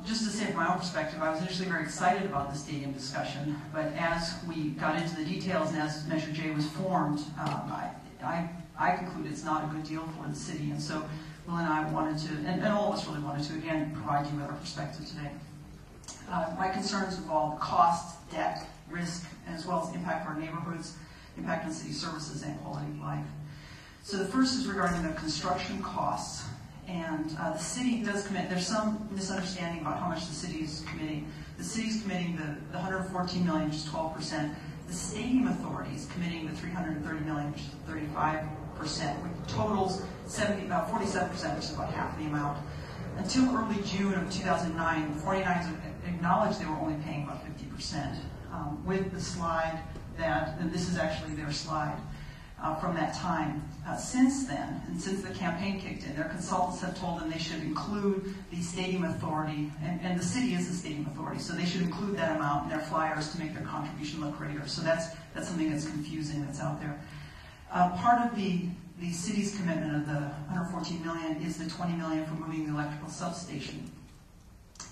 Just to say from my own perspective, I was initially very excited about the stadium discussion, but as we got into the details and as Measure J was formed, I concluded it's not a good deal for the city, and so Will and I wanted to, and all of us really wanted to, again, provide you with our perspective today. My concerns involve cost, debt, risk, as well as impact for our neighborhoods, impact on city services, and quality of life. So the first is regarding the construction costs. And the city does commit, there's some misunderstanding about how much the city is committing. The city's committing the $114 million, which is 12%. The stadium authority is committing the $330 million, which is 35%, which totals about 47%, which is about half the amount. Until early June of 2009, the 49ers acknowledged they were only paying about 50%. With the slide and this is actually their slide, from that time. Since then, and since the campaign kicked in, their consultants have told them they should include the stadium authority, and the city is the stadium authority, so they should include that amount in their flyers to make their contribution look greater. So that's something that's confusing that's out there. Part of the city's commitment of the $114 million is the $20 million for moving the electrical substation.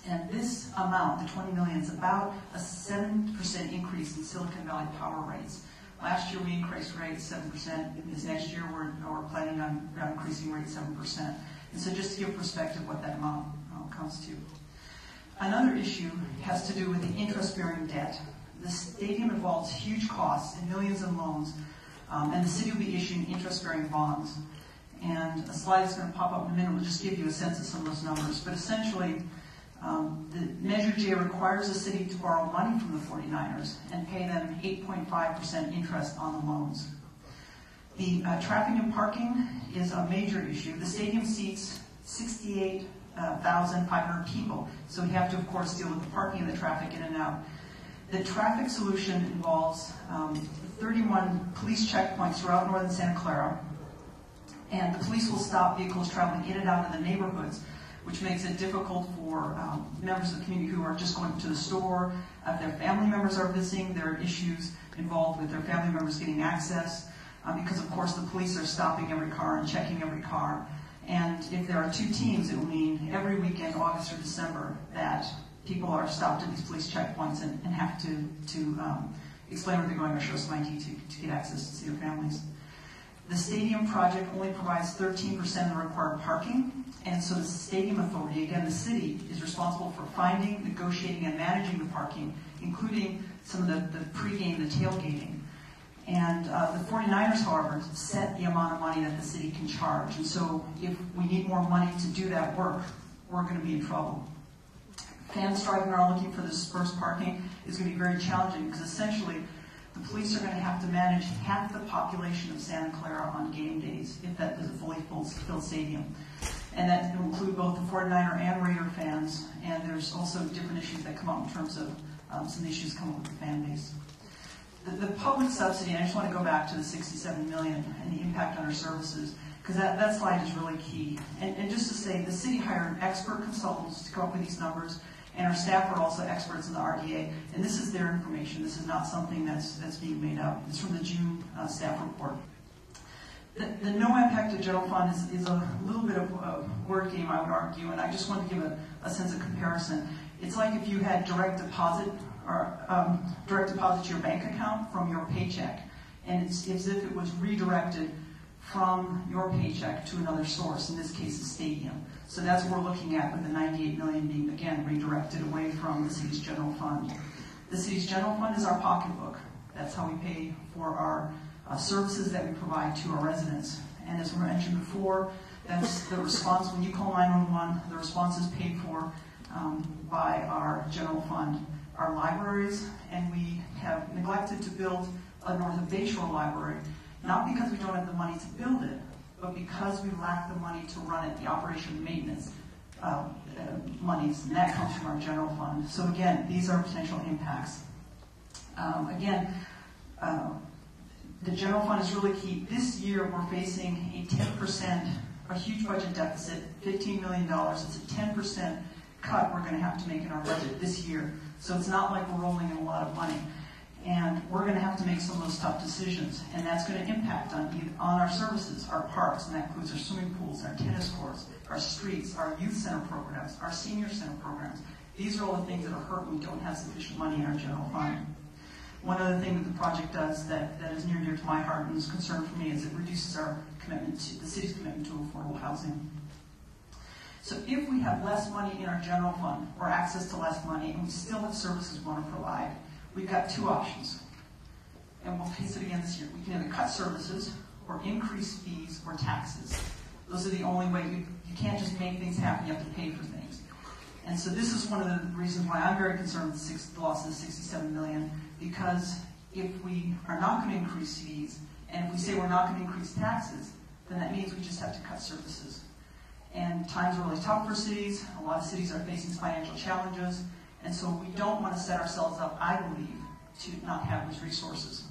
And this amount, the $20 million, is about a 7% increase in Silicon Valley power rates. Last year we increased rates 7%. This next year we're planning on increasing rates 7%. And so just to give perspective what that amount comes to. Another issue has to do with the interest-bearing debt. The stadium involves huge costs and millions in loans, and the city will be issuing interest-bearing bonds. And a slide that's going to pop up in a minute will just give you a sense of some of those numbers. But essentially, the Measure J requires the city to borrow money from the 49ers and pay them 8.5% interest on the loans. The traffic and parking is a major issue. The stadium seats 68,500 people, so we have to, of course, deal with the parking and the traffic in and out. The traffic solution involves 31 police checkpoints throughout northern Santa Clara, and the police will stop vehicles traveling in and out of the neighborhoods, which makes it difficult for members of the community who are just going to the store. If their family members are visiting, there are issues involved with their family members getting access, because of course the police are stopping every car and checking every car. And if there are two teams, it will mean every weekend, August or December, that people are stopped at these police checkpoints and have to explain where they're going or show some ID to get access to see their families. The stadium project only provides 13% of the required parking, and so the stadium authority, again the city, is responsible for finding, negotiating, and managing the parking, including some of the pregame, the tailgating. And the 49ers, however, set the amount of money that the city can charge, and so if we need more money to do that work, we're going to be in trouble. Fans driving around looking for the dispersed parking is going to be very challenging, because essentially the police are going to have to manage half the population of Santa Clara on game days, if that is a fully filled stadium. And that will include both the 49er and Raider fans, and there's also different issues that come up in terms of some issues come up with the fan base. The public subsidy, and I just want to go back to the $67 million and the impact on our services, because that slide is really key. And just to say, the city hired expert consultants to come up with these numbers, and our staff are also experts in the RDA, and this is their information. This is not something that's being made up. It's from the June staff report. The no impact to general fund is a little bit of a word game, I would argue, and I just want to give a sense of comparison. It's like if you had direct deposit to your bank account from your paycheck, and it's as if it was redirected from your paycheck to another source, in this case the stadium. So that's what we're looking at with the $98 million being, again, redirected away from the city's general fund. The city's general fund is our pocketbook. That's how we pay for our services that we provide to our residents. And as we mentioned before, that's the response. When you call 911, the response is paid for by our general fund. Our libraries, and we have neglected to build a North of Bayshore library, not because we don't have the money to build it, but because we lack the money to run it, the operation and maintenance monies, and that comes from our general fund. So again, these are potential impacts. The general fund is really key. This year we're facing a 10%, a huge budget deficit, $15 million. It's a 10% cut we're going to have to make in our budget this year. So it's not like we're rolling in a lot of money. And we're going to have to make some of those tough decisions, and that's going to impact on our services, our parks, and that includes our swimming pools, our tennis courts, our streets, our youth center programs, our senior center programs. These are all the things that are hurt when we don't have sufficient money in our general fund. One other thing that the project does that is near and dear to my heart and is a concern for me is it reduces our commitment to the city's commitment to affordable housing. So if we have less money in our general fund or access to less money and we still have services we want to provide, we've got two options. And we'll face it again this year. We can either cut services or increase fees or taxes. Those are the only way. You can't just make things happen. You have to pay for things. And so this is one of the reasons why I'm very concerned with the loss of the $67 million, because if we are not going to increase fees, and if we say we're not going to increase taxes, then that means we just have to cut services. And times are really tough for cities. A lot of cities are facing financial challenges. And so we don't want to set ourselves up, I believe, to not have those resources.